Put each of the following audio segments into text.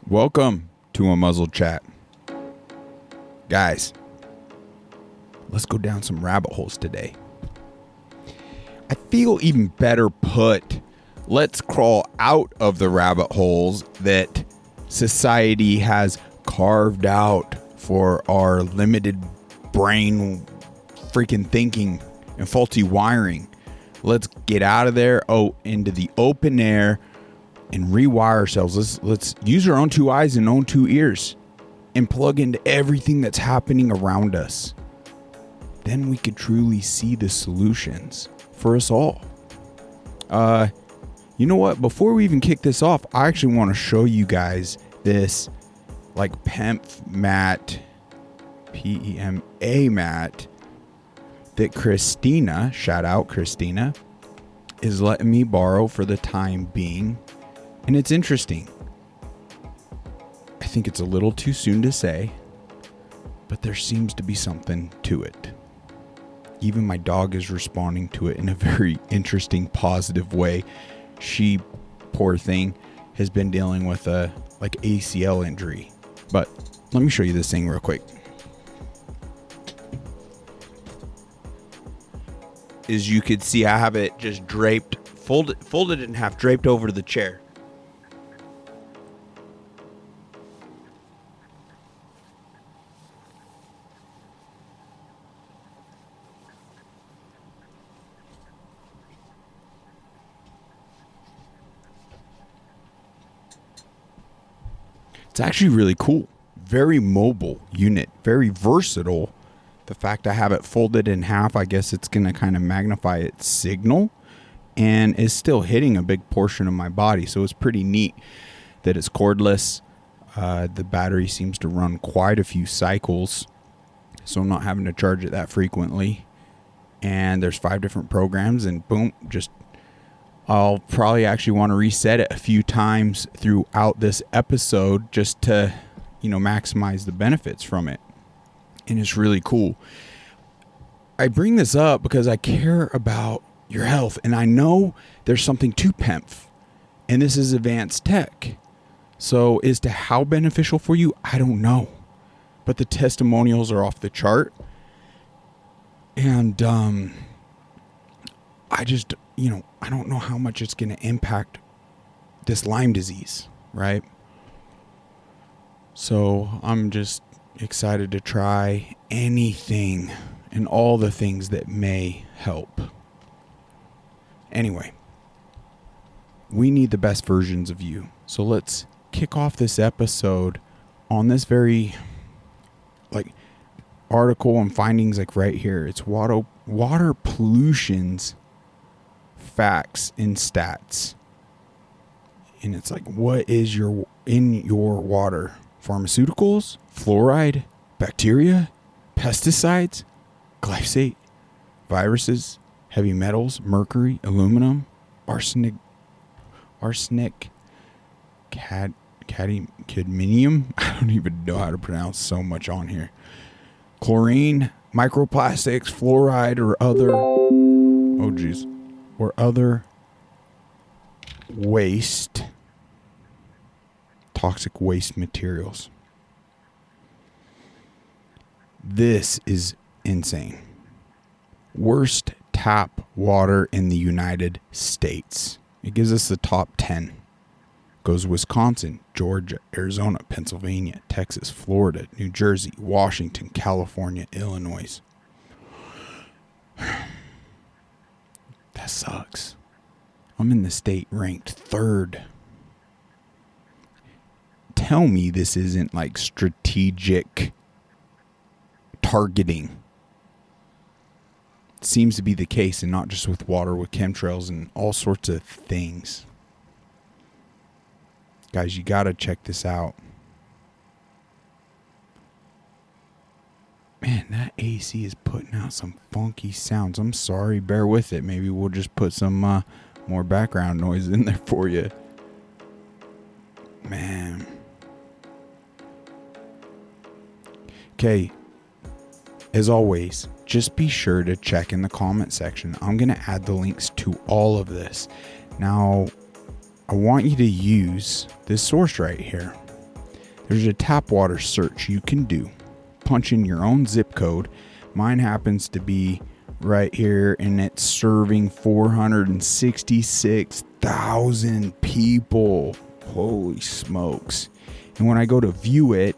Welcome to a muzzle chat. Guys, let's go down some rabbit holes today. I feel even better put, let's crawl out of the rabbit holes that society has carved out for our limited brain freaking thinking and faulty wiring. Let's get out of there, into the open air and rewire ourselves. Let's use our own two eyes and own two ears and plug into everything that's happening around us. Then we could truly see the solutions for us all. You know what? Before we even kick this off, I actually want to show you guys this PEMA mat, PEMA mat that Christina, shout out Christina, is letting me borrow for the time being. And it's interesting. I think it's a little too soon to say, but there seems to be something to it. Even my dog is responding to it in a very interesting, positive way. She, poor thing, has been dealing with a ACL injury. But let me show you this thing real quick. As you could see, I have it just draped, folded in half, draped over the chair. It's actually really cool. Very mobile unit. Very versatile. The fact I have it folded in half, I guess it's going to kind of magnify its signal. And is still hitting a big portion of my body. So it's pretty neat that it's cordless. The battery seems to run quite a few cycles. So I'm not having to charge it that frequently. And there's 5 different programs. And boom, I'll probably actually want to reset it a few times throughout this episode just to, maximize the benefits from it. And it's really cool. I bring this up because I care about your health. And I know there's something to PEMF. And this is advanced tech. So as to how beneficial for you, I don't know. But the testimonials are off the chart. And I just... I don't know how much it's going to impact this Lyme disease, right? So I'm just excited to try anything and all the things that may help. Anyway, we need the best versions of you. So let's kick off this episode on this very article and findings right here. It's water pollution's facts and stats. And it's what is in your water? Pharmaceuticals, fluoride, bacteria, pesticides, glyphosate, viruses, heavy metals, mercury, aluminum, arsenic, cadmium. I don't even know how to pronounce so much on here. Chlorine, microplastics, fluoride, or other waste, toxic waste materials. This is insane. Worst tap water in the United States. It gives us the top 10. Goes Wisconsin, Georgia, Arizona, Pennsylvania, Texas, Florida, New Jersey, Washington, California, Illinois. That sucks. I'm in the state ranked 3rd. Tell me this isn't strategic targeting. It seems to be the case, and not just with water, with chemtrails and all sorts of things. Guys, you gotta check this out. Man, that AC is putting out some funky sounds. I'm sorry, bear with it. Maybe we'll just put some more background noise in there for you. Man. Okay, as always, just be sure to check in the comment section. I'm going to add the links to all of this. Now, I want you to use this source right here. There's a tap water search you can do. Punch in your own zip code. Mine happens to be right here, and it's serving 466,000 people. Holy smokes. And when I go to view it,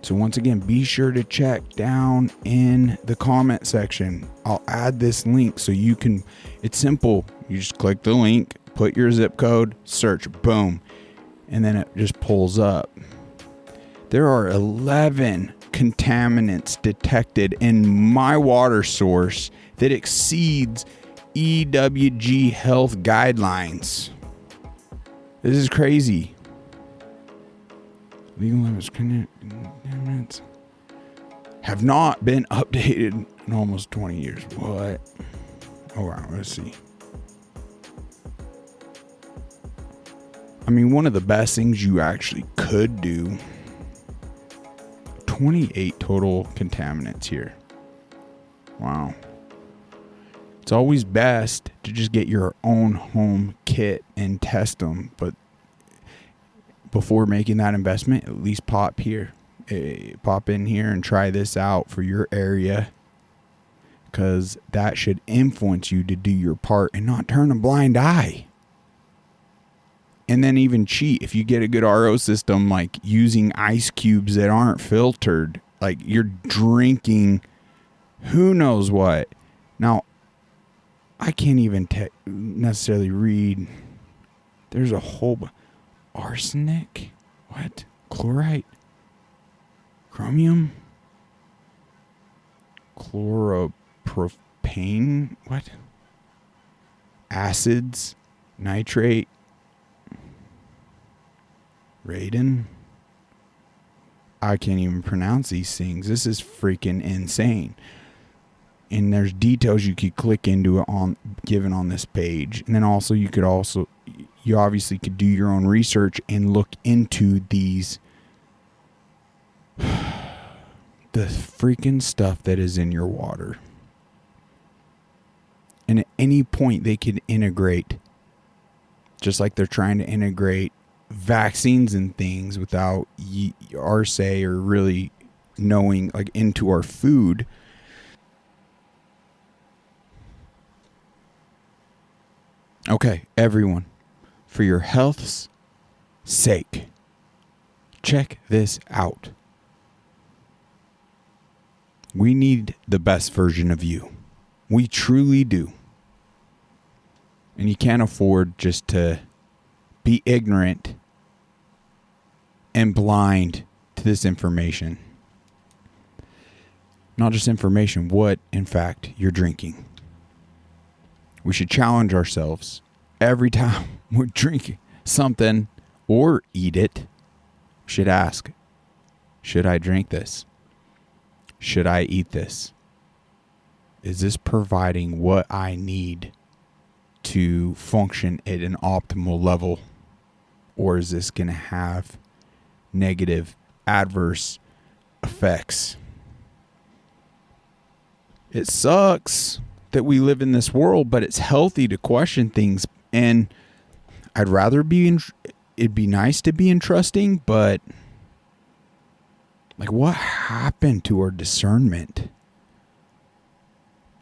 so once again, be sure to check down in the comment section. I'll add this link so you can, it's simple. You just click the link, put your zip code, search, boom. And then it just pulls up. There are 11 contaminants detected in my water source that exceeds EWG health guidelines. This is crazy. Legal limits contaminants have not been updated in almost 20 years. What? Oh wow, let's see. I mean, one of the best things you actually could do, 28 total contaminants here. Wow. It's always best to just get your own home kit and test them, but before making that investment, at least pop in here and try this out for your area, because that should influence you to do your part and not turn a blind eye. And then even cheat. If you get a good RO system, like using ice cubes that aren't filtered, like you're drinking who knows what. Now, I can't even necessarily read. There's a whole arsenic, what? Chlorite, chromium, chloropropane, what? Acids, nitrate, radon. I can't even pronounce these things. This is freaking insane. And there's details you could click into it given on this page. And then also you obviously could do your own research and look into these the freaking stuff that is in your water. And at any point they could integrate, just like they're trying to integrate vaccines and things without our say or really knowing, like, into our food. Okay, everyone, for your health's sake, check this out. We need the best version of you. We truly do. And you can't afford just to be ignorant and blind to this information. Not just information, what, in fact, you're drinking. We should challenge ourselves every time we're drinking something or eat it. We should ask, should I drink this? Should I eat this? Is this providing what I need to function at an optimal level? Or is this going to have negative, adverse effects? It sucks that we live in this world, but it's healthy to question things. And I'd rather it'd be nice to be entrusting, but like, what happened to our discernment?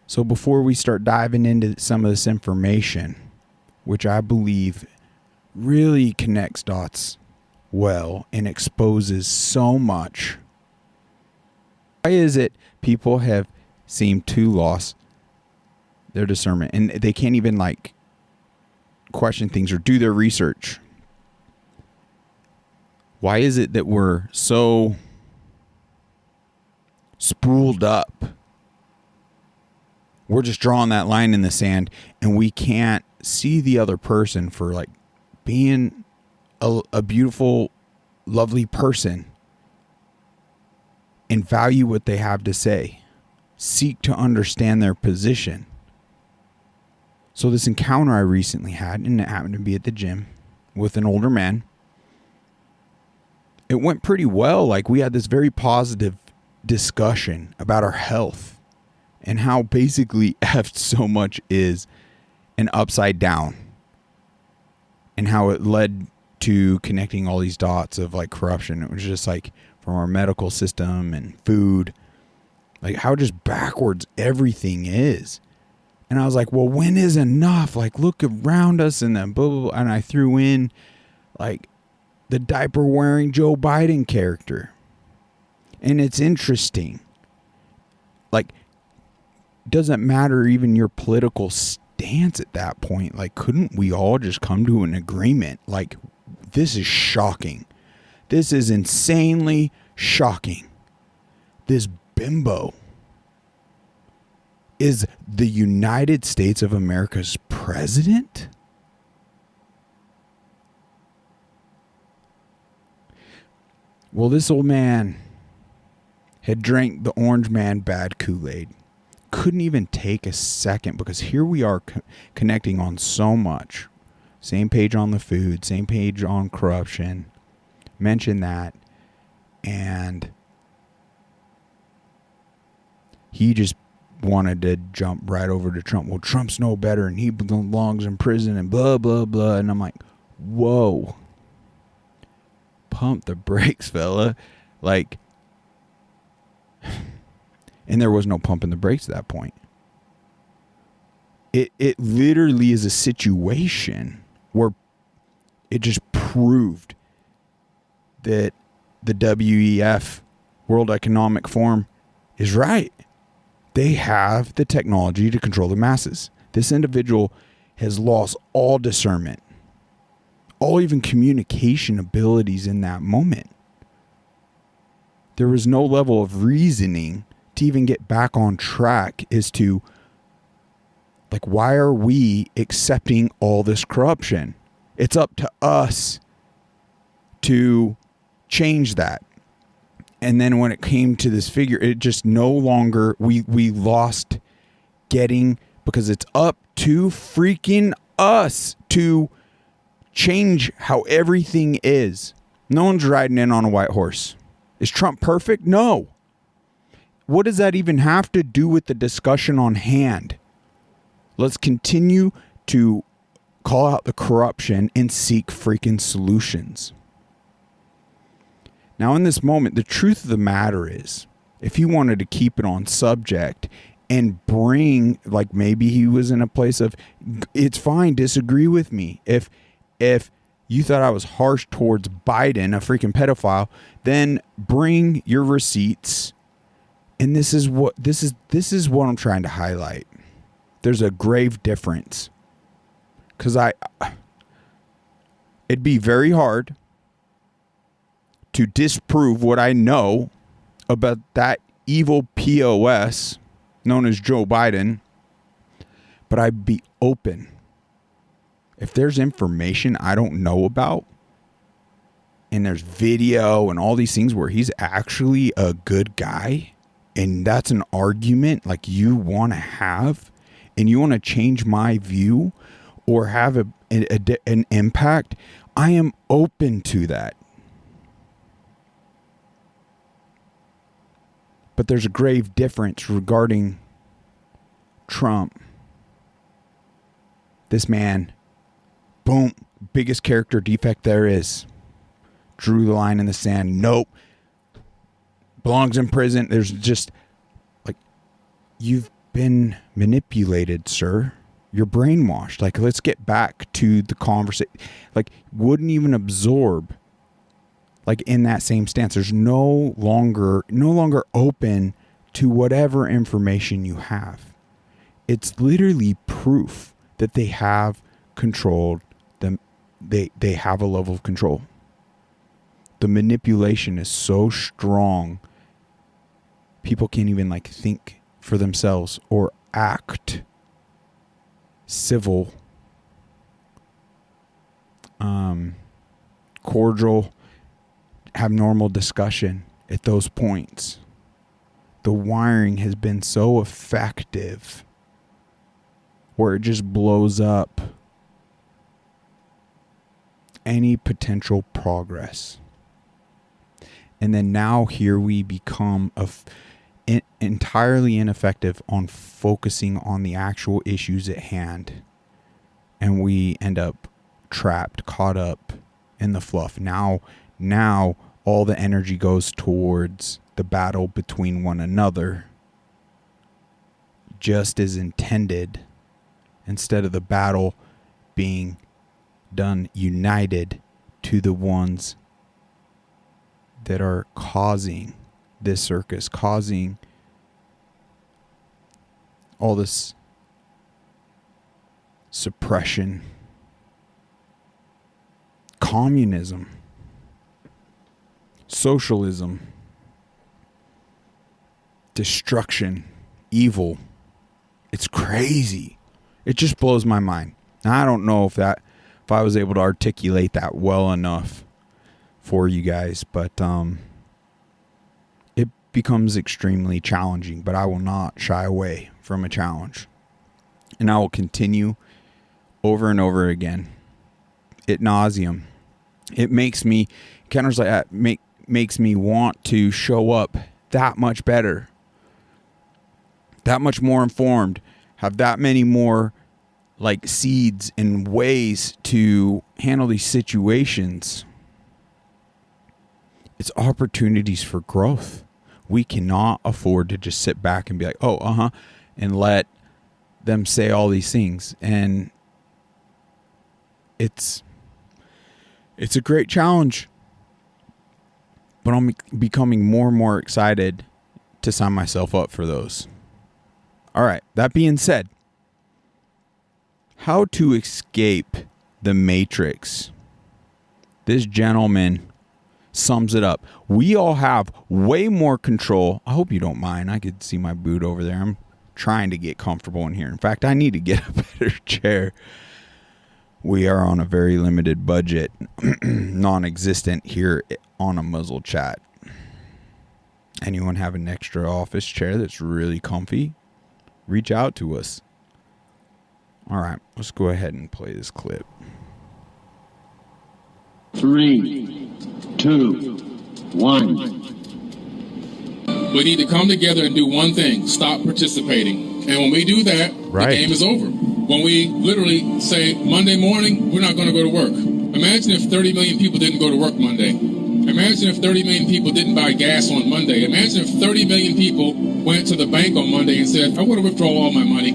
So before we start diving into some of this information, which I believe really connects dots well and exposes so much, why is it people have seemed to lose their discernment and they can't even like question things or do their research? Why is it that we're so spooled up? We're just drawing that line in the sand and we can't see the other person for like being a beautiful, lovely person and value what they have to say. Seek to understand their position. So this encounter I recently had, and it happened to be at the gym with an older man, it went pretty well. Like, we had this very positive discussion about our health and how basically effed so much is an upside down. and how it led to connecting all these dots of like corruption. It was just like from our medical system and food, like how just backwards everything is. And I was like, well, when is enough? Like, look around us, and then blah, blah, blah. And I threw in like the diaper wearing Joe Biden character. And it's interesting. Like, doesn't matter even your political stance at that point. Like, couldn't we all just come to an agreement? Like, this is shocking. This is insanely shocking. This bimbo is the United States of America's president? Well, this old man had drank the orange man bad Kool-Aid. Couldn't even take a second, because here we are connecting on so much. Same page on the food, same page on corruption. Mention that. And he just wanted to jump right over to Trump. Well, Trump's no better and he belongs in prison and blah, blah, blah. And I'm like, whoa. Pump the brakes, fella. Like, and there was no pumping the brakes at that point. It literally is a situation where it just proved that the WEF, World Economic Forum, is right. They have the technology to control the masses. This individual has lost all discernment, all even communication abilities in that moment. There was no level of reasoning to even get back on track as to, like, why are we accepting all this corruption? It's up to us to change that. And then when it came to this figure, it just no longer, we lost getting, because it's up to freaking us to change how everything is. No one's riding in on a white horse. Is Trump perfect? No. What does that even have to do with the discussion on hand? Let's continue to call out the corruption and seek freaking solutions. Now, in this moment, the truth of the matter is, if he wanted to keep it on subject and bring, like, maybe he was in a place of, it's fine, disagree with me. If you thought I was harsh towards Biden, a freaking pedophile, then bring your receipts. And this is what I'm trying to highlight. There's a grave difference. Because it'd be very hard to disprove what I know about that evil POS known as Joe Biden, but I'd be open. If there's information I don't know about, and there's video and all these things where he's actually a good guy, and that's an argument like you want to have, and you want to change my view or have an impact, I am open to that. But there's a grave difference regarding Trump. This man, boom, biggest character defect there is. Drew the line in the sand. Nope. Belongs in prison. There's just, like, you've been manipulated, sir. You're brainwashed. Like, let's get back to the conversation. Like, wouldn't even absorb, like, in that same stance. There's no longer open to whatever information you have. It's literally proof that they have controlled them. They have a level of control. The manipulation is so strong, people can't even, like, think for themselves or act civil, cordial, have normal discussion at those points. The wiring has been so effective where it just blows up any potential progress. And then now here we become entirely ineffective on focusing on the actual issues at hand. And we end up trapped, caught up in the fluff. Now all the energy goes towards the battle between one another, just as intended, instead of the battle being done united to the ones that are causing this circus, causing all this suppression, communism, socialism, destruction, evil. It's crazy. It just blows my mind. Now, I don't know if I was able to articulate that well enough for you guys, but it becomes extremely challenging, but I will not shy away from a challenge. And I will continue over and over again, ad nauseum. It makes me, encounters like that makes me want to show up that much better, that much more informed, have that many more like seeds and ways to handle these situations. It's opportunities for growth. We cannot afford to just sit back and be like, oh, and let them say all these things. And it's a great challenge, but I'm becoming more and more excited to sign myself up for those. All right. That being said, how to escape the matrix. This gentleman sums it up. We all have way more control. I hope you don't mind. I could see my boot over there. I'm trying to get comfortable in here. In fact, I need to get a better chair. We are on a very limited budget, non-existent here on a Muzzle Chat. Anyone have an extra office chair that's really comfy? Reach out to us. All right, let's go ahead and play this clip. 3, 2, 1. We need to come together and do one thing: stop participating. And when we do that, the game is over. When we literally say, Monday morning, we're not going to go to work. Imagine if 30 million people didn't go to work Monday. Imagine if 30 million people didn't buy gas on Monday. Imagine if 30 million people went to the bank on Monday and said, I want to withdraw all my money.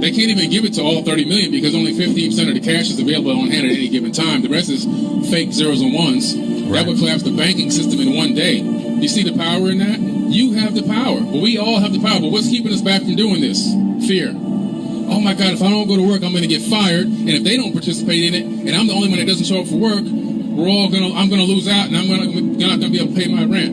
They can't even give it to all 30 million because only 15% of the cash is available on hand at any given time. The rest is fake zeros and ones. Right. That would collapse the banking system in one day. You see the power in that? You have the power. Well, we all have the power. But what's keeping us back from doing this? Fear. Oh my God, if I don't go to work, I'm going to get fired. And if they don't participate in it, and I'm the only one that doesn't show up for work, I'm going to lose out, and I'm not going to be able to pay my rent.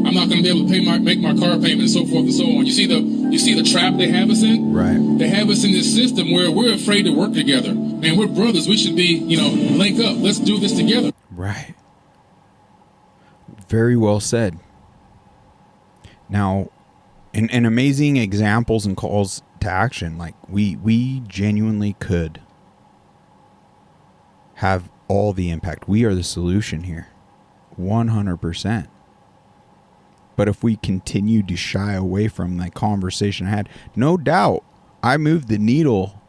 I'm not going to be able to make my car payment, and so forth and so on. You see the trap they have us in? Right. They have us in this system where we're afraid to work together. Man, we're brothers. We should be, link up. Let's do this together. Right. Very well said. Now, in amazing examples and calls to action, like we genuinely could have all the impact. We are the solution here. 100%. But if we continue to shy away from that conversation I had, no doubt I moved the needle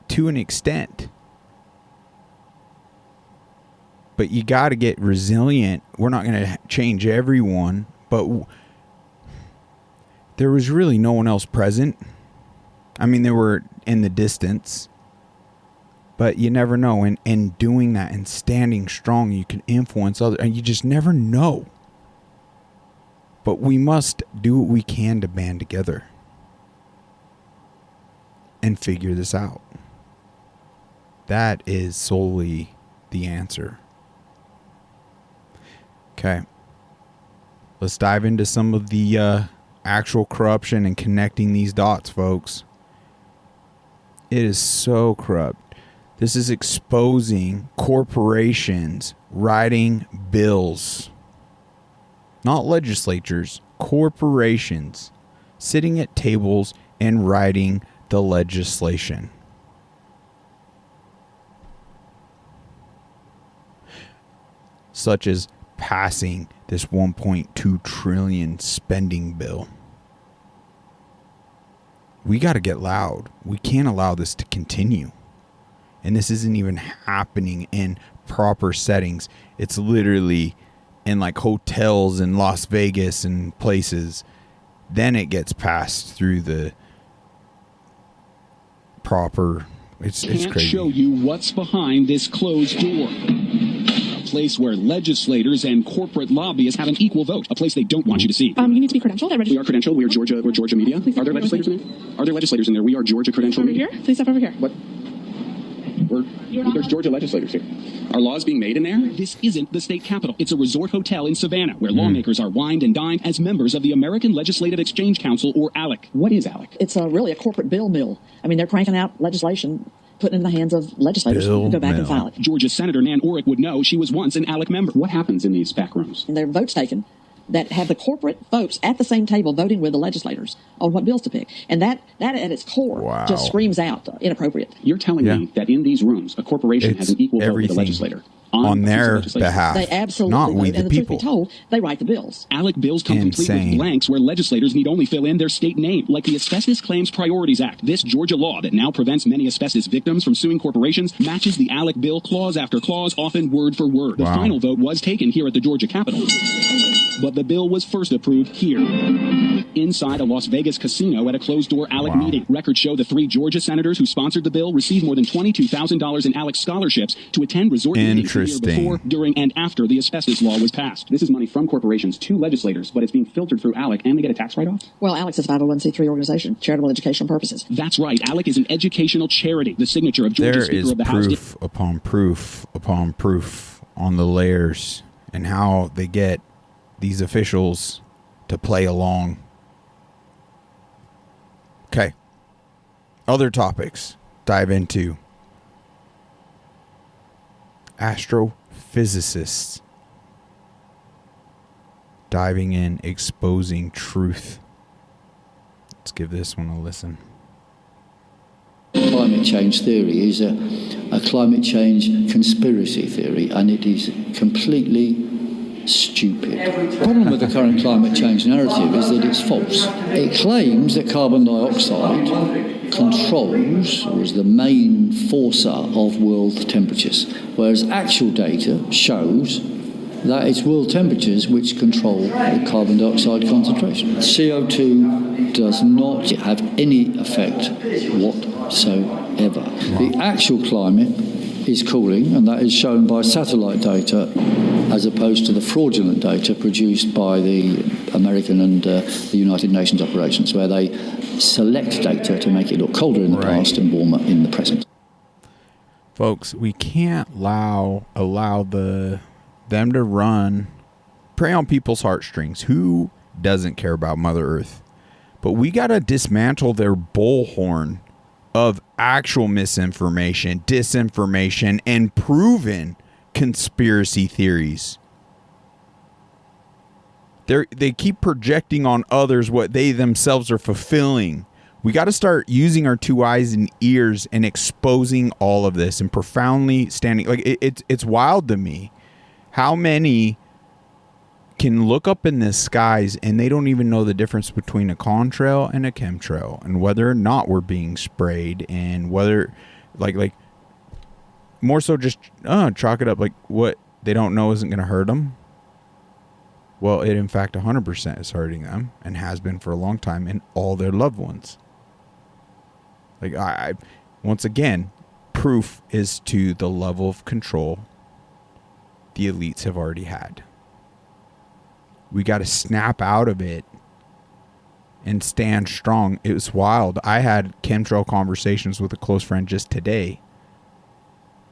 to an extent. But you got to get resilient. We're not going to change everyone, but there was really no one else present. I mean, they were in the distance, but you never know. And doing that and standing strong, you can influence others, and you just never know. But we must do what we can to band together and figure this out. That is solely the answer. Okay. Let's dive into some of the actual corruption and connecting these dots, folks. It is so corrupt. This is exposing corporations writing bills. Not legislatures, corporations sitting at tables and writing the legislation. Such as passing this 1.2 trillion spending bill. We got to get loud. We can't allow this to continue. and this isn't even happening in proper settings. It's literally in like hotels in Las Vegas and places. Then it gets passed through the proper. It's crazy. Show you what's behind this closed door. A place where legislators and corporate lobbyists have an equal vote. A place they don't want you to see. You need to be credentialed. We are credentialed. We are Georgia. We're Georgia Media. Are there legislators in there? Are there legislators in there? We are Georgia credentialed. Over here. Please step over here. What? There's Georgia legislators here. Are laws being made in there? This isn't the state capitol. It's a resort hotel in Savannah where lawmakers are wined and dined as members of the American Legislative Exchange Council, or ALEC. What is ALEC? It's really a corporate bill mill. I mean, they're cranking out legislation, putting it in the hands of legislators who go back and file it. Georgia Senator Nan Orrick would know. She was once an ALEC member. What happens in these back rooms? And there are votes taken that have the corporate folks at the same table voting with the legislators on what bills to pick. And that at its core just screams out inappropriate. You're telling me that in these rooms, a corporation has an equal vote with a legislator. On their behalf. They absolutely not we vote. the and the people. Truth be told, they write the bills. ALEC bills come complete with blanks where legislators need only fill in their state name, like the Asbestos Claims Priorities Act. This Georgia law that now prevents many asbestos victims from suing corporations matches the ALEC bill clause after clause, often word for word. The final vote was taken here at the Georgia Capitol. But the bill was first approved here, inside a Las Vegas casino at a closed-door ALEC meeting. Records show the 3 Georgia senators who sponsored the bill received more than $22,000 in ALEC scholarships to attend resort meetings the year before, during, and after the asbestos law was passed. This is money from corporations to legislators, but it's being filtered through ALEC, and they get a tax write-off? Well, ALEC is a 501c3 organization, charitable educational purposes. That's right. ALEC is an educational charity. The signature of Georgia Speaker of the House. There is proof upon proof upon proof on the layers and how they get these officials to play along. Okay. Other topics. Dive into astrophysicists diving in, exposing truth. Let's give this one a listen. Climate change theory is a climate change conspiracy theory, and it is completely stupid. The problem with the current climate change narrative is that it's false. It claims that carbon dioxide controls or is the main forcer of world temperatures, whereas actual data shows that it's world temperatures which control the carbon dioxide concentration. CO2 does not have any effect whatsoever. The actual climate is cooling, and that is shown by satellite data as opposed to the fraudulent data produced by the American and the United Nations operations, where they select data to make it look colder in the past and warmer in the present. Folks, we can't allow them to prey on people's heartstrings. Who doesn't care about Mother Earth? But we got to dismantle their bullhorn of actual misinformation, disinformation, and proven conspiracy theories. They keep projecting on others what they themselves are fulfilling. We got to start using our 2 eyes and ears and exposing all of this and profoundly standing. Like it's wild to me how many can look up in the skies and they don't even know the difference between a contrail and a chemtrail, and whether or not we're being sprayed, and whether like more so just chalk it up like what they don't know isn't going to hurt them. Well, it in fact 100% is hurting them and has been for a long time, and all their loved ones. Like I once again, proof is to the level of control the elites have already had. We got to snap out of it and stand strong. It was wild. I had chemtrail conversations with a close friend just today,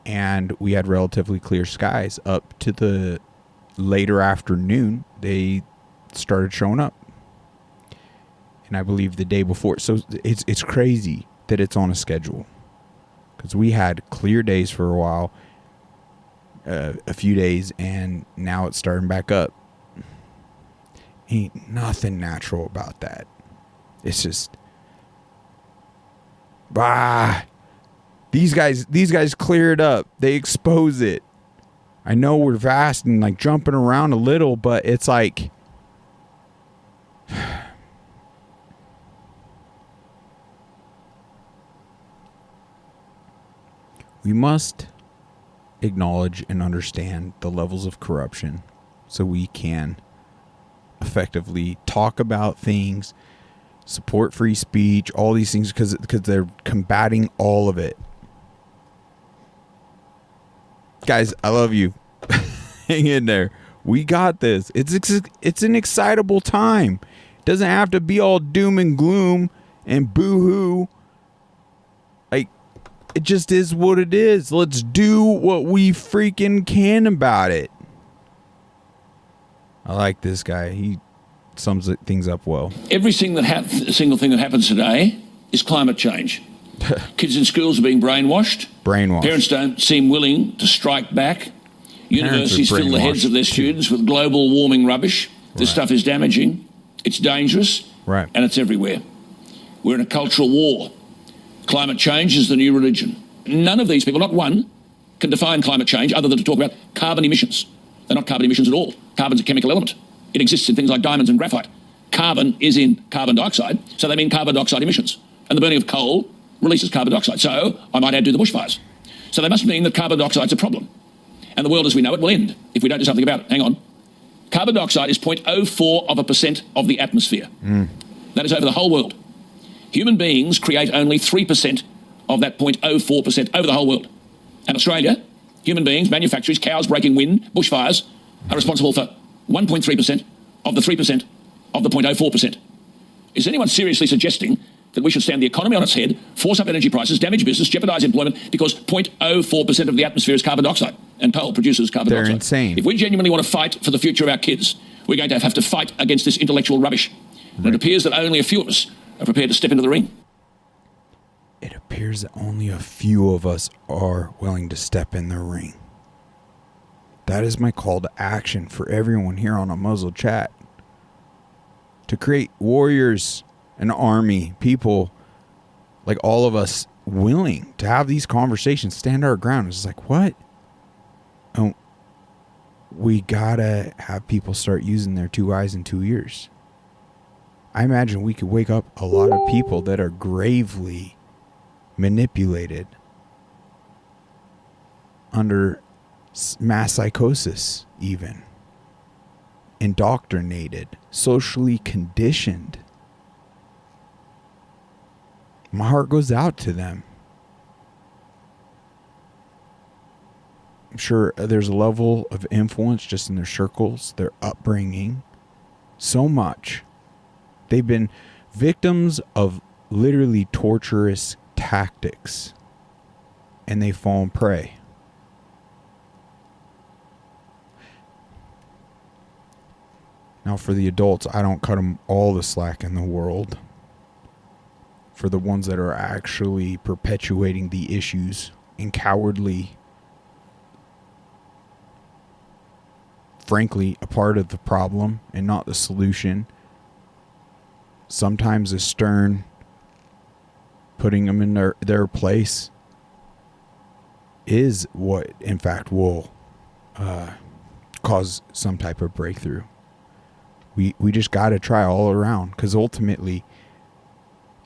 and we had relatively clear skies up to the later afternoon. They started showing up, and I believe the day before. So it's crazy that it's on a schedule, because we had clear days for a while, a few days, and now it's starting back up. Ain't nothing natural about that. It's just these guys clear it up. They expose it. I know we're vast and like jumping around a little, but it's like we must acknowledge and understand the levels of corruption so we can effectively talk about things, support free speech, all these things, because they're combating all of it. Guys, I love you. Hang in there. We got this. It's an excitable time. It doesn't have to be all doom and gloom and boo-hoo. Like, it just is what it is. Let's do what we freaking can about it. I like this guy. He sums things up well. Every single thing that happens today is climate change. Kids in schools are being brainwashed. Parents don't seem willing to strike back. Universities fill the heads of their students with global warming rubbish. This stuff is damaging. It's dangerous. Right. And it's everywhere. We're in a cultural war. Climate change is the new religion. None of these people, not one, can define climate change other than to talk about carbon emissions. They're not carbon emissions at all. Carbon's a chemical element. It exists in things like diamonds and graphite. Carbon is in carbon dioxide, so they mean carbon dioxide emissions. And the burning of coal releases carbon dioxide. So, I might add, do the bushfires. So they must mean that carbon dioxide's a problem. And the world as we know it will end if we don't do something about it. Hang on. Carbon dioxide is 0.04% of the atmosphere. That is over the whole world. Human beings create only 3% of that 0.04% over the whole world. And Australia, human beings, manufacturers, cows breaking wind, bushfires, are responsible for 1.3% of the 3% of the 0.04%. Is anyone seriously suggesting that we should stand the economy on its head, force up energy prices, damage business, jeopardise employment because 0.04% of the atmosphere is carbon dioxide, and coal produces carbon dioxide? They're insane. If we genuinely want to fight for the future of our kids, we're going to have to fight against this intellectual rubbish. And it appears that only a few of us are prepared to step into the ring. It appears that only a few of us are willing to step in the ring. That is my call to action for everyone here on a Muzzle Chat. To create warriors, an army, people like all of us willing to have these conversations, stand our ground. It's like, what? Oh, we gotta have people start using their 2 eyes and 2 ears. I imagine we could wake up a lot of people that are gravely manipulated under mass psychosis, even indoctrinated, socially conditioned. My heart goes out to them. I'm sure there's a level of influence just in their circles, their upbringing, so much. They've been victims of literally torturous tactics, and they've fallen prey. Now, for the adults, I don't cut them all the slack in the world. For the ones that are actually perpetuating the issues and cowardly, frankly, a part of the problem and not the solution. Sometimes a stern putting them in their place is what, in fact, will cause some type of breakthrough. We just got to try all around, because ultimately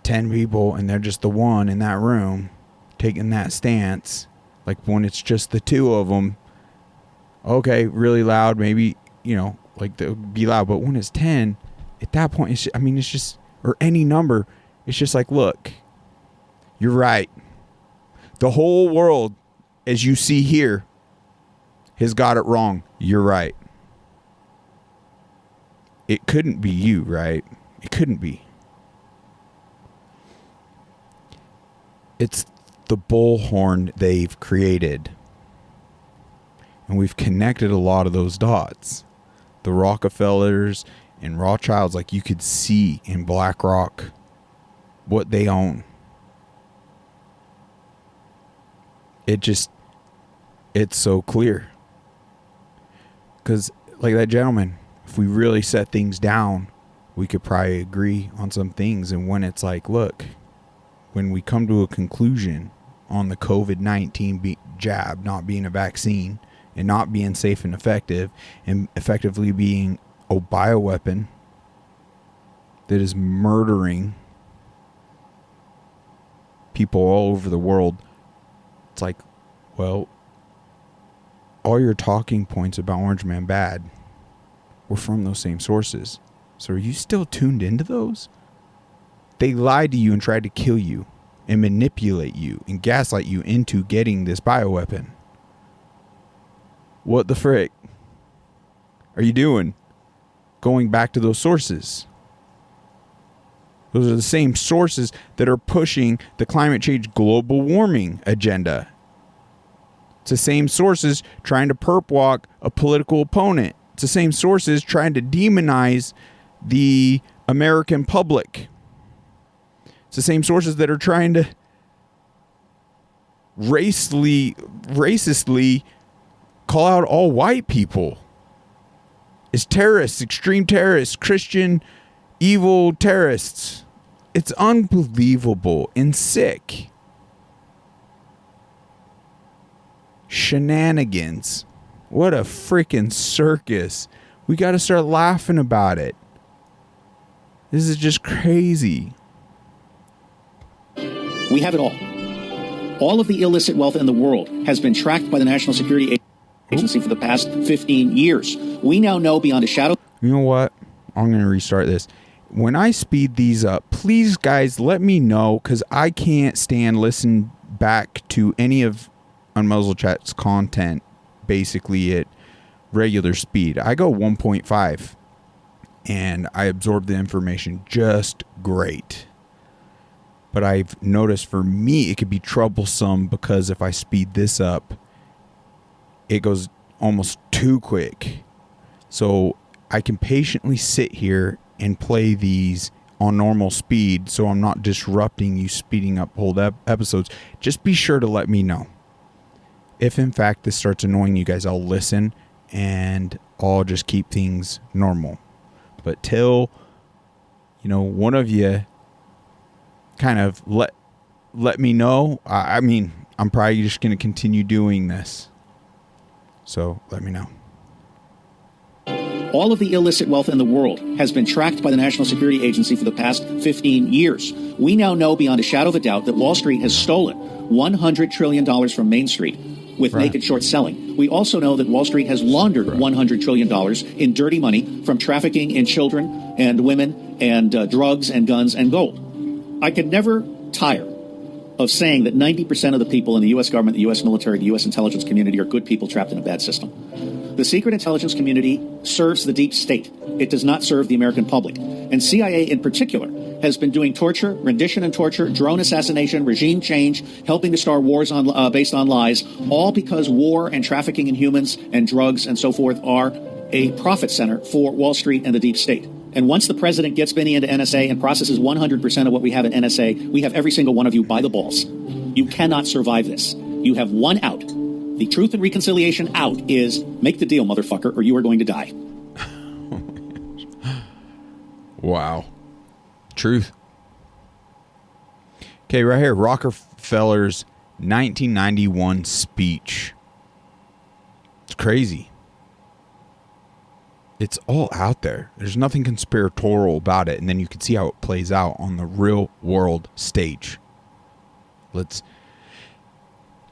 10 people and they're just the one in that room taking that stance. Like when it's just the two of them, okay, really loud, maybe, like they'll be loud. But when it's 10, at that point, it's just, or any number, it's just like, look, you're right. The whole world, as you see here, has got it wrong. You're right. It couldn't be you, right? It couldn't be. It's the bullhorn they've created. And we've connected a lot of those dots. The Rockefellers and Rothschilds, like you could see in BlackRock what they own. It's so clear. Because, like that gentleman, if we really set things down, we could probably agree on some things. And when it's like, look, when we come to a conclusion on the COVID-19 jab not being a vaccine and not being safe and effective, and effectively being a bioweapon that is murdering people all over the world, it's like, Well, all your talking points about Orange Man bad were from those same sources. So are you still tuned into those? They lied to you and tried to kill you and manipulate you and gaslight you into getting this bioweapon. What the frick are you doing? Going back to those sources. Those are the same sources that are pushing the climate change global warming agenda. It's the same sources trying to perp walk a political opponent. It's the same sources trying to demonize the American public. It's the same sources that are trying to racistly call out all white people as terrorists, extreme terrorists, Christian evil terrorists. It's unbelievable and sick. Shenanigans. What a freaking circus. We got to start laughing about it. This is just crazy. We have it all. All of the illicit wealth in the world has been tracked by the National Security Agency for the past 15 years. We now know beyond a shadow. You know what? I'm going to restart this. When I speed these up, please, guys, let me know, because I can't listen back to any of Unmuzzled Chat's content basically at regular speed. I go 1.5 and I absorb the information just great. But I've noticed for me it could be troublesome because if I speed this up, it goes almost too quick. So I can patiently sit here and play these on normal speed so I'm not disrupting you speeding up whole episodes. Just be sure to let me know. If in fact this starts annoying you guys, I'll listen and I'll just keep things normal. But till, one of you kind of let me know. I mean, I'm probably just going to continue doing this. So let me know. All of the illicit wealth in the world has been tracked by the National Security Agency for the past 15 years. We now know beyond a shadow of a doubt that Wall Street has stolen $100 trillion from Main Street with naked short selling. We also know that Wall Street has laundered $100 trillion in dirty money from trafficking in children and women and drugs and guns and gold. I could never tire of saying that 90% of the people in the U.S. government, the U.S. military, the U.S. intelligence community are good people trapped in a bad system. The secret intelligence community serves the deep state. It does not serve the American public. And CIA in particular has been doing torture, rendition and torture, drone assassination, regime change, helping to start wars based on lies, all because war and trafficking in humans and drugs and so forth are a profit center for Wall Street and the deep state. And once the president gets Benny into NSA and processes 100% of what we have in NSA, we have every single one of you by the balls. You cannot survive this. You have one out. The Truth and Reconciliation out is make the deal, motherfucker, or you are going to die. Wow. Truth. Okay, right here, Rockefeller's 1991 speech. It's crazy. It's all out there. There's nothing conspiratorial about it. And then you can see how it plays out on the real world stage.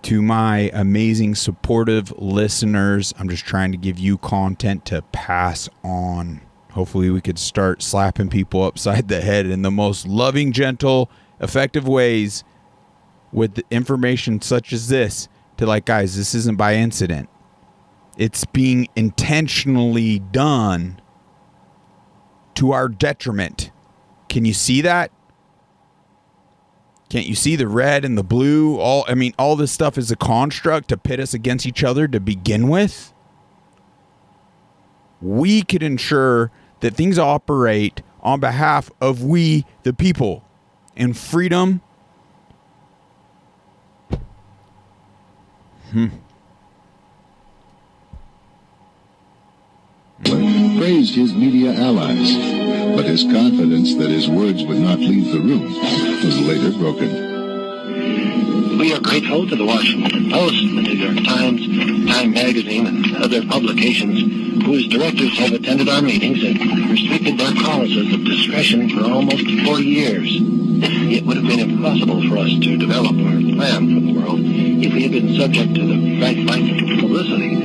To my amazing supportive listeners, I'm just trying to give you content to pass on. Hopefully we could start slapping people upside the head in the most loving, gentle, effective ways with information such as this to guys, this isn't by incident. It's being intentionally done to our detriment. Can you see that? Can't you see the red and the blue? All this stuff is a construct to pit us against each other to begin with. We could ensure that things operate on behalf of we, the people, and freedom. Praised his media allies, but his confidence that his words would not leave the room was later broken. We are grateful to the Washington Post, the New York Times, Time Magazine, and other publications whose directors have attended our meetings and restricted their clauses of discretion for almost 40 years. It would have been impossible for us to develop our plan for the world if we had been subject to the right kind of publicity.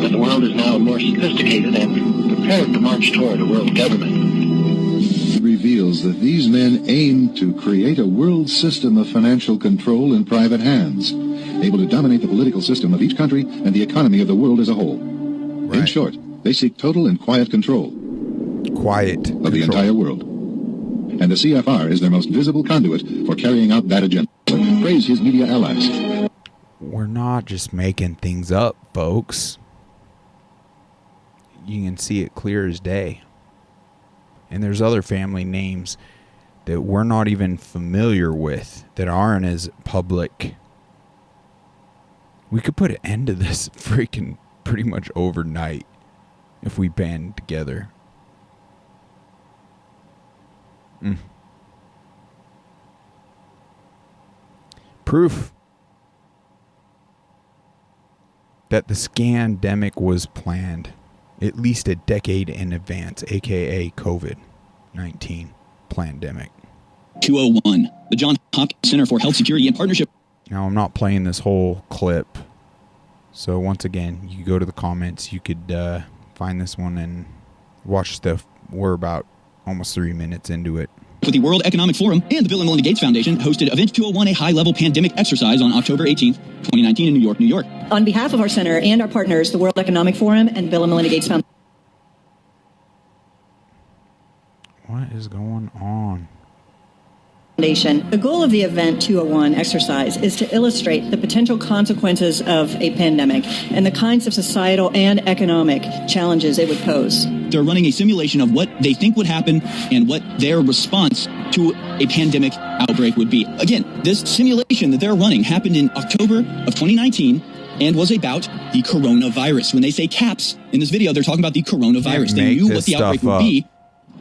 But the world is now more sophisticated and prepared to march toward a world government. It reveals that these men aim to create a world system of financial control in private hands, able to dominate the political system of each country and the economy of the world as a whole. Right. In short, they seek total and quiet control. Of the entire world. And the CFR is their most visible conduit for carrying out that agenda. Praise his media allies. We're not just making things up, folks. You can see it clear as day. And there's other family names that we're not even familiar with that aren't as public. We could put an end to this freaking pretty much overnight if we band together. Proof that the scandemic was planned at least a decade in advance, aka COVID-19 pandemic. 201, the Johns Hopkins Center for Health Security and Partnership. Now, I'm not playing this whole clip, so once again, you go to the comments, you could find this one and watch we're about almost 3 minutes into it. With the World Economic Forum and the Bill and Melinda Gates Foundation hosted Event 201, a high-level pandemic exercise on October 18th, 2019 in New York, New York. On behalf of our center and our partners, the World Economic Forum and Bill and Melinda Gates Foundation. What is going on? The goal of the Event 201 exercise is to illustrate the potential consequences of a pandemic and the kinds of societal and economic challenges it would pose. They're running a simulation of what they think would happen and what their response to a pandemic outbreak would be. Again, this simulation that they're running happened in October of 2019 and was about the coronavirus. When they say CAPS in this video, they're talking about the coronavirus. They knew what the outbreak would be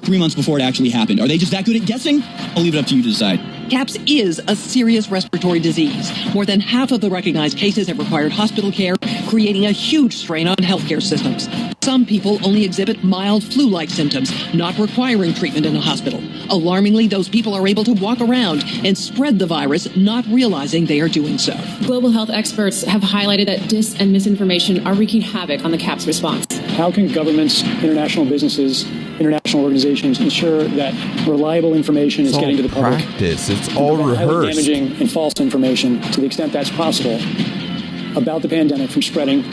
3 months before it actually happened. Are they just that good at guessing? I'll leave it up to you to decide. CAPS is a serious respiratory disease. More than half of the recognized cases have required hospital care, creating a huge strain on healthcare systems. Some people only exhibit mild flu-like symptoms, not requiring treatment in a hospital. Alarmingly, those people are able to walk around and spread the virus, not realizing they are doing so. Global health experts have highlighted that dis and misinformation are wreaking havoc on the CAPS response. How can governments, international businesses, international organizations ensure that reliable information is getting to the public? It's all rehearsed. Damaging and false information, to the extent that's possible, about the pandemic from spreading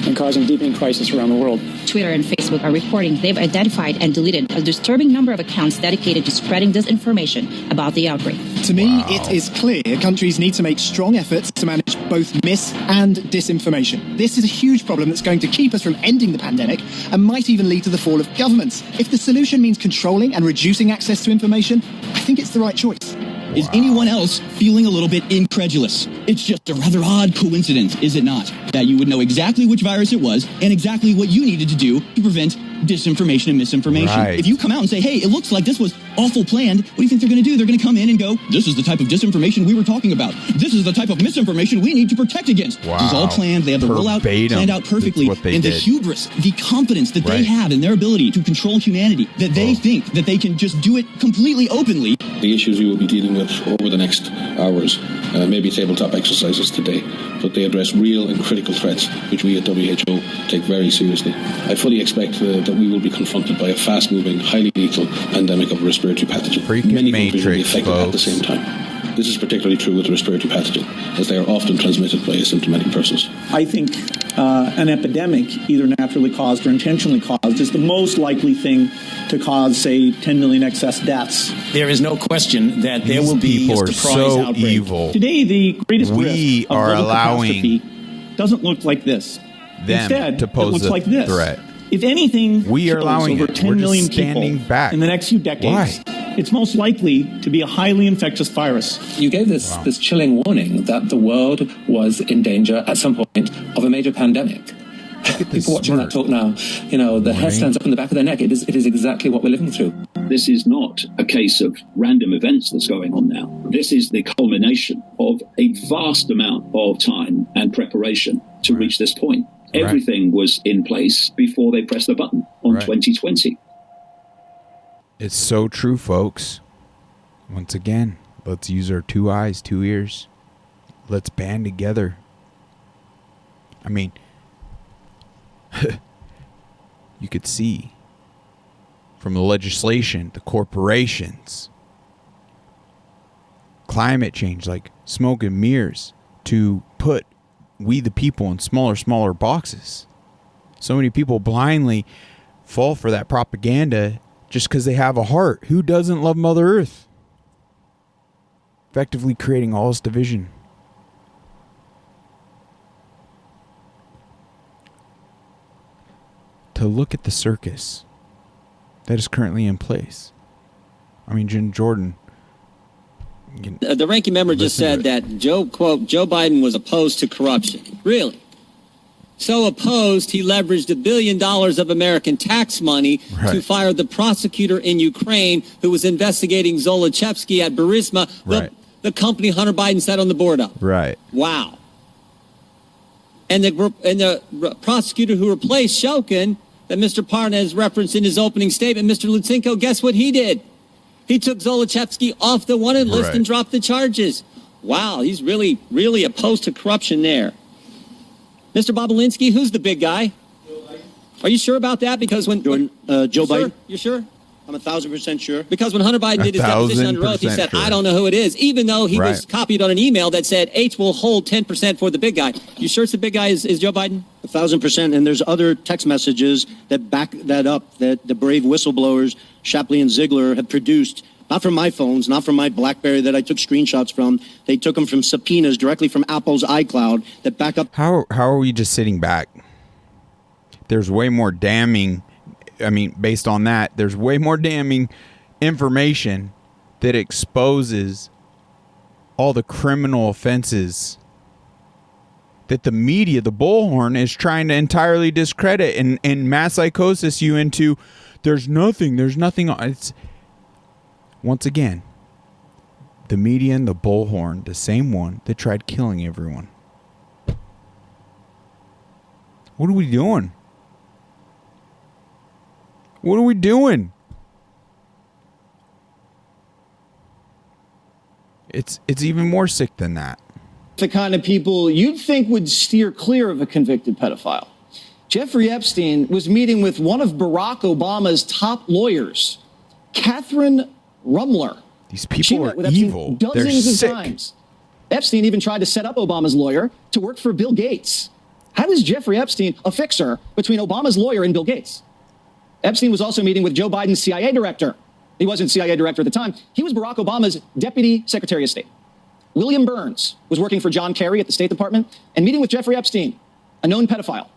and causing deepening crisis around the world. Twitter and Facebook are reporting they've identified and deleted a disturbing number of accounts dedicated to spreading disinformation about the outbreak. To me, it is clear countries need to make strong efforts to manage both mis- and disinformation. This is a huge problem that's going to keep us from ending the pandemic and might even lead to the fall of governments. If the solution means controlling and reducing access to information, I think it's the right choice. Is anyone else feeling a little bit incredulous? It's just a rather odd coincidence, is it not? That you would know exactly which virus it was and exactly what you needed to do to prevent disinformation and misinformation. Right. If you come out and say, hey, it looks like this was awful planned, what do you think they're going to do? They're going to come in and go, this is the type of disinformation we were talking about. This is the type of misinformation we need to protect against. Wow. It's all planned. They have the rollout planned out perfectly. And the hubris, the confidence that they have in their ability to control humanity, that they think that they can just do it completely openly. The issues we will be dealing with over the next hours, maybe tabletop exercises today, but they address real and critical threats, which we at WHO take very seriously. I fully expect that we will be confronted by a fast-moving, highly lethal pandemic of respiratory pathogen. Many countries will be affected at the same time. This is particularly true with respiratory pathogen, as they are often transmitted by asymptomatic persons. I think an epidemic, either naturally caused or intentionally caused, is the most likely thing to cause, say, 10 million excess deaths. There is no question that there will be a surprise outbreak. Evil. Today, the greatest risk of global allowing catastrophe doesn't look like this. Them Instead, to pose it looks a like this. threat. If anything, we are allowing over 10 million people in the next few decades. Why? It's most likely to be a highly infectious virus. You gave this chilling warning that the world was in danger at some point of a major pandemic. People watching that talk now, the hair stands up in the back of their neck. It is exactly what we're living through. This is not a case of random events that's going on now. This is the culmination of a vast amount of time and preparation to reach this point. Everything was in place before they pressed the button on 2020. It's so true, folks. Once again, let's use our 2 eyes, 2 ears. Let's band together I mean, you could see from the legislation, the corporations, climate change, like smoke and mirrors, to put we the people in smaller boxes. So many people blindly fall for that propaganda just because they have a heart. Who doesn't love Mother Earth? Effectively creating all this division. To look at the circus that is currently in place. I mean, Jim Jordan. The ranking member just said that quote, Joe Biden was opposed to corruption. Really? So opposed, he leveraged $1 billion of American tax money to fire the prosecutor in Ukraine who was investigating Zolochevsky at Burisma, the company Hunter Biden sat on the board of. Right. Wow. And the prosecutor who replaced Shokin, that Mr. Parnas referenced in his opening statement, Mr. Lutsenko, guess what he did? He took Zolochevsky off the wanted list and dropped the charges. Wow, he's really, really opposed to corruption there. Mr. Bobolinsky, who's the big guy? Are you sure about that? Because when Joe Biden. You sure? I'm 1,000% sure. Because when Hunter Biden did his deposition under oath, he said, I don't know who it is, even though he was copied on an email that said H will hold 10% for the big guy. You sure it's the big guy is Joe Biden? 1,000%. And there's other text messages that back that up, that the brave whistleblowers, Shapley and Ziegler, have produced. Not from my phones, not from my BlackBerry that I took screenshots from. They took them from subpoenas directly from Apple's iCloud that back up. How are we just sitting back? There's way more damning. I mean, based on that, there's way more damning information that exposes all the criminal offenses that the media, the bullhorn, is trying to entirely discredit and mass psychosis you into. There's nothing. It's once again the media and the bullhorn, the same one that tried killing everyone. What are we doing? What are we doing? It's even more sick than that. The kind of people you'd think would steer clear of a convicted pedophile. Jeffrey Epstein was meeting with one of Barack Obama's top lawyers, Catherine Rumler. These people are evil. They're sick. Times. Epstein even tried to set up Obama's lawyer to work for Bill Gates. How is Jeffrey Epstein a fixer between Obama's lawyer and Bill Gates? Epstein was also meeting with Joe Biden's CIA director. He wasn't CIA director at the time. He was Barack Obama's deputy secretary of state. William Burns was working for John Kerry at the State Department and meeting with Jeffrey Epstein, a known pedophile.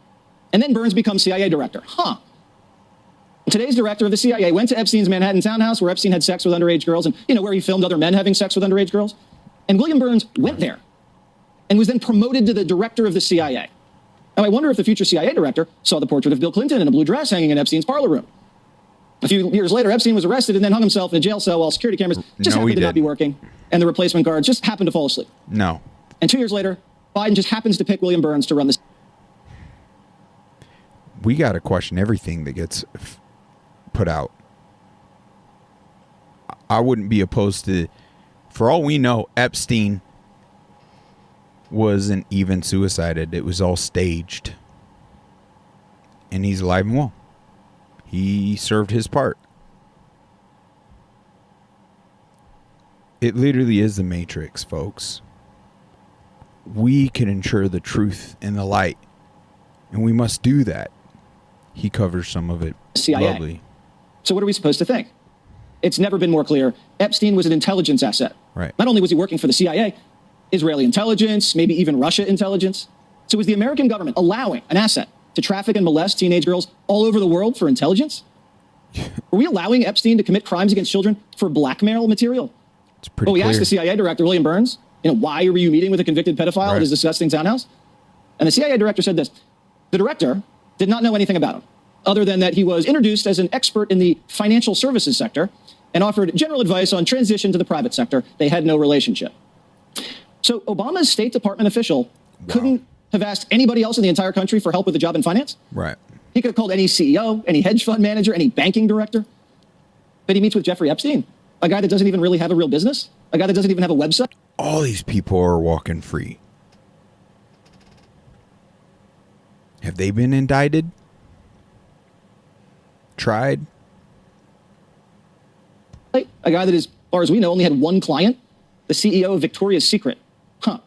And then Burns becomes CIA director. Today's director of the CIA went to Epstein's Manhattan townhouse where Epstein had sex with underage girls and, where he filmed other men having sex with underage girls. And William Burns went there and was then promoted to the director of the CIA. Now, I wonder if the future CIA director saw the portrait of Bill Clinton in a blue dress hanging in Epstein's parlor room. A few years later, Epstein was arrested and then hung himself in a jail cell while security cameras happened to not be working, and the replacement guards just happened to fall asleep. No. And 2 years later, Biden just happens to pick William Burns to run this. We got to question everything that gets put out. I wouldn't be opposed to, for all we know, Epstein wasn't even suicided. It was all staged. And he's alive and well. He served his part. It literally is the Matrix, folks. We can ensure the truth and the light. And we must do that. He covers some of it CIA. lovely. So what are we supposed to think? It's never been more clear. Epstein was an intelligence asset. Right. Not only was he working for the CIA, Israeli intelligence, maybe even Russia intelligence. So was the American government allowing an asset to traffic and molest teenage girls all over the world for intelligence? Were we allowing Epstein to commit crimes against children for blackmail material? It's pretty we clear. asked the CIA director, William Burns, why were you meeting with a convicted pedophile at his disgusting townhouse? And the CIA director said this: the director did not know anything about him, other than that he was introduced as an expert in the financial services sector and offered general advice on transition to the private sector. They had no relationship. So Obama's State Department official couldn't have asked anybody else in the entire country for help with a job in finance. Right. He could have called any CEO, any hedge fund manager, any banking director. But he meets with Jeffrey Epstein, a guy that doesn't even really have a real business, a guy that doesn't even have a website. All these people are walking free. Have they been indicted? Tried? A guy that, as far as we know, only had one client, the CEO of Victoria's Secret. Huh.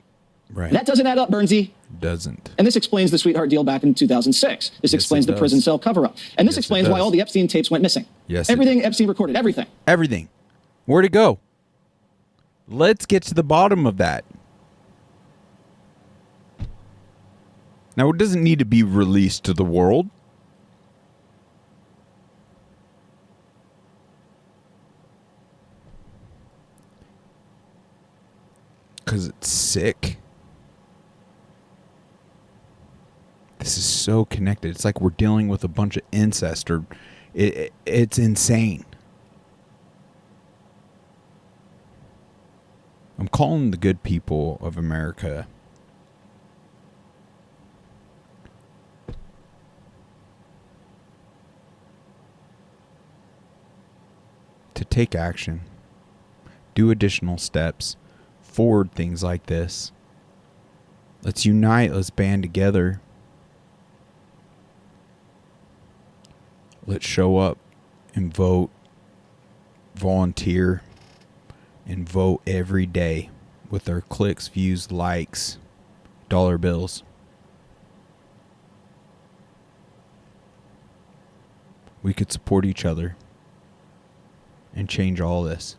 Right. That doesn't add up, Bernsey. Doesn't. And this explains the sweetheart deal back in 2006. This explains the prison cell cover-up. And this explains why all the Epstein tapes went missing. Yes. Everything Epstein recorded, everything. Everything. Where'd it go? Let's get to the bottom of that. Now, it doesn't need to be released to the world. Because it's sick. This is so connected. It's like we're dealing with a bunch of incest, or it's insane. I'm calling the good people of America to take action, do additional steps, forward things like this. Let's unite, let's band together. Let's show up and vote, volunteer, and vote every day with our clicks, views, likes, dollar bills. We could support each other and change all this.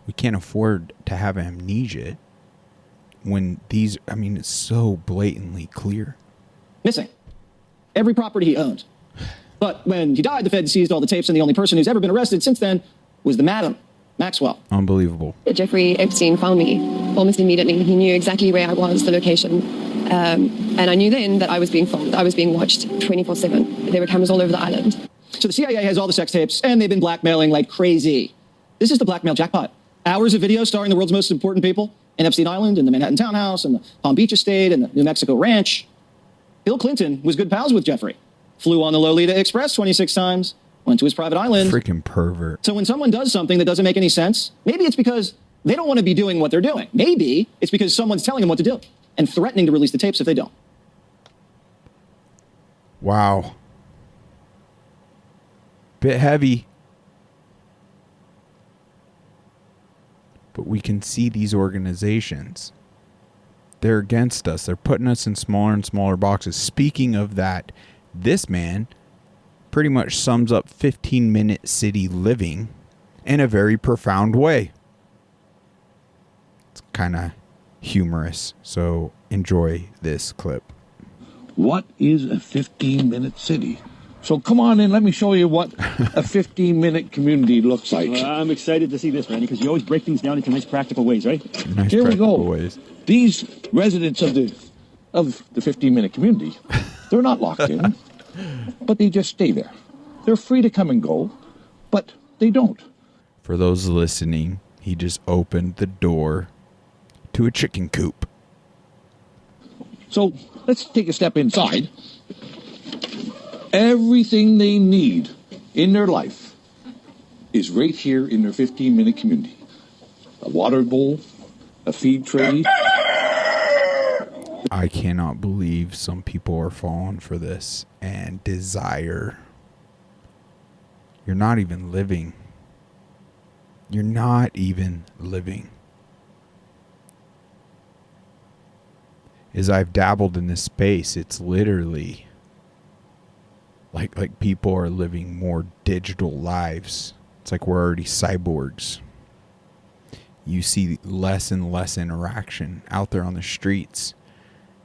We can't afford to have amnesia when these, I mean, it's so blatantly clear. Missing. Every property he owned. But when he died, the Fed seized all the tapes, and the only person who's ever been arrested since then was the Madam, Maxwell. Unbelievable. Jeffrey Epstein found me almost immediately. He knew exactly where I was, the location. And I knew then that I was being filmed. I was being watched 24/7. There were cameras all over the island. So the CIA has all the sex tapes, and they've been blackmailing like crazy. This is the blackmail jackpot. Hours of video starring the world's most important people in Epstein Island, and the Manhattan Townhouse, and the Palm Beach Estate, and the New Mexico Ranch. Bill Clinton was good pals with Jeffrey. Flew on the Lolita Express 26 times, went to his private island. Freaking pervert. So when someone does something that doesn't make any sense, maybe it's because they don't want to be doing what they're doing. Maybe it's because someone's telling them what to do and threatening to release the tapes if they don't. Wow. Bit heavy. But we can see these organizations. They're against us. They're putting us in smaller and smaller boxes. Speaking of that, this man pretty much sums up 15-minute city living in a very profound way. It's kind of humorous, so enjoy this clip. What is a 15-minute city? So come on in, let me show you what a 15-minute community looks like. Well, I'm excited to see this, Randy, because you always break things down into nice practical ways, right? Nice Here we go. Ways. These residents of the 15-minute community, they're not locked in, but they just stay there. They're free to come and go, but they don't. For those listening, he just opened the door to a chicken coop. So let's take a step inside. Everything they need in their life is right here in their 15-minute community. A water bowl, a feed tray. I cannot believe some people are falling for this and desire. You're not even living. You're not even living. As I've dabbled in this space, it's literally like people are living more digital lives. It's like we're already cyborgs. You see less and less interaction out there on the streets.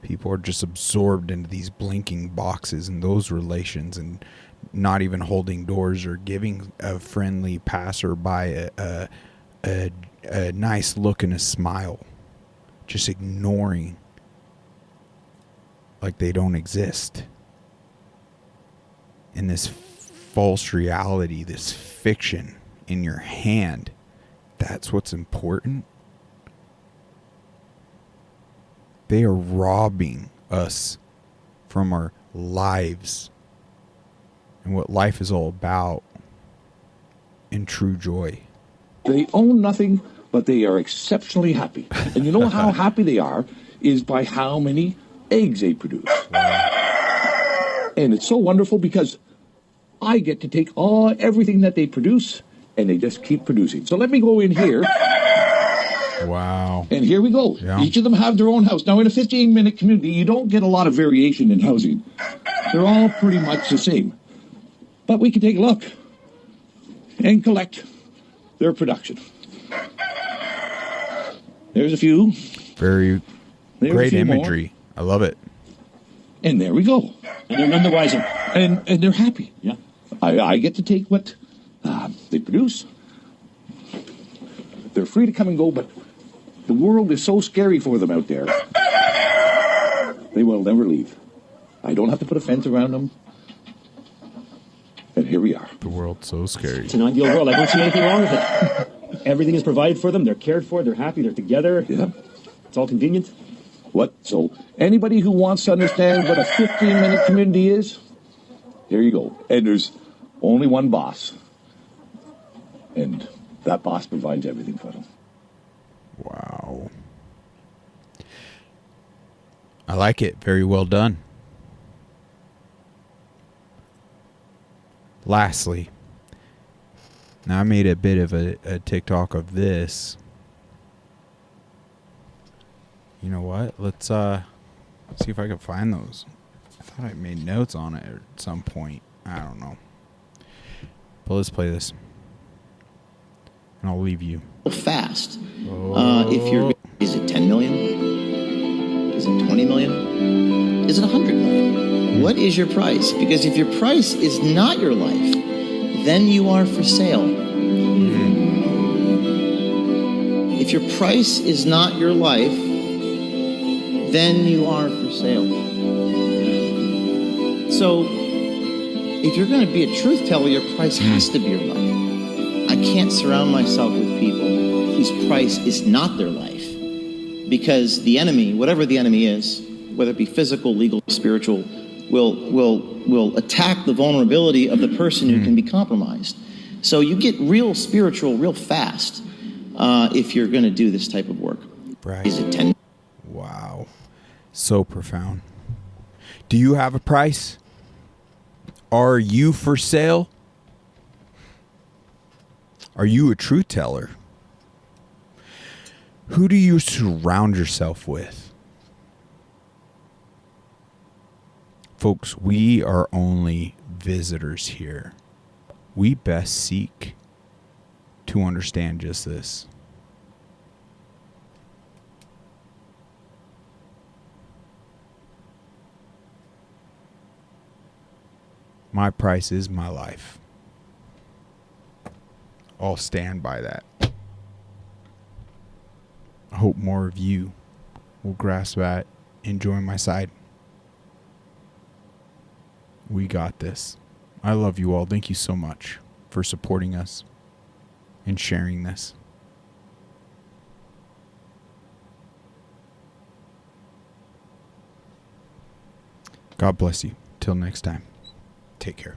People are just absorbed into these blinking boxes and those relations, and not even holding doors or giving a friendly passerby a nice look and a smile. Just ignoring like they don't exist. In this false reality, this fiction in your hand, that's what's important. They are robbing us from our lives and what life is all about in true joy. They own nothing, but they are exceptionally happy. And you know how happy they are is by how many eggs they produce. Wow. And it's so wonderful because I get to take everything that they produce, and they just keep producing. So let me go in here. Wow. And here we go. Yeah. Each of them have their own house. Now, in a 15-minute community, you don't get a lot of variation in housing. They're all pretty much the same. But we can take a look and collect their production. There's a few. Very great imagery. I love it. And there we go. And they're none the wiser. And they're happy. Yeah. I get to take what they produce. They're free to come and go, but the world is so scary for them out there. They will never leave. I don't have to put a fence around them. And here we are. The world's so scary. It's an ideal world. I don't see anything wrong with it. Everything is provided for them. They're cared for. They're happy. They're together. Yeah. It's all convenient. What? So anybody who wants to understand what a 15-minute community is, here you go. And there's only one boss. And that boss provides everything for them. Wow. I like it. Very well done. Lastly, now I made a bit of a TikTok of this. You know what? Let's see if I can find those. I thought I made notes on it at some point. I don't know. But let's play this. And I'll leave you. Fast. If you're, is it 10 million? Is it 20 million? Is it 100 million? What is your price? Because if your price is not your life, then you are for sale. If your price is not your life, then you are for sale. So, if you're going to be a truth teller, your price has to be your life. I can't surround myself with people whose price is not their life. Because the enemy, whatever the enemy is, whether it be physical, legal, spiritual, will attack the vulnerability of the person who can be compromised. So you get real spiritual real fast if you're going to do this type of work. Right. Is it 10? Wow. So profound. Do you have a price? Are you for sale? Are you a truth teller? Who do you surround yourself with? Folks, we are only visitors here. We best seek to understand just this. My price is my life. I'll stand by that. I hope more of you will grasp that and join my side. We got this. I love you all. Thank you so much for supporting us and sharing this. God bless you. Till next time. Take care.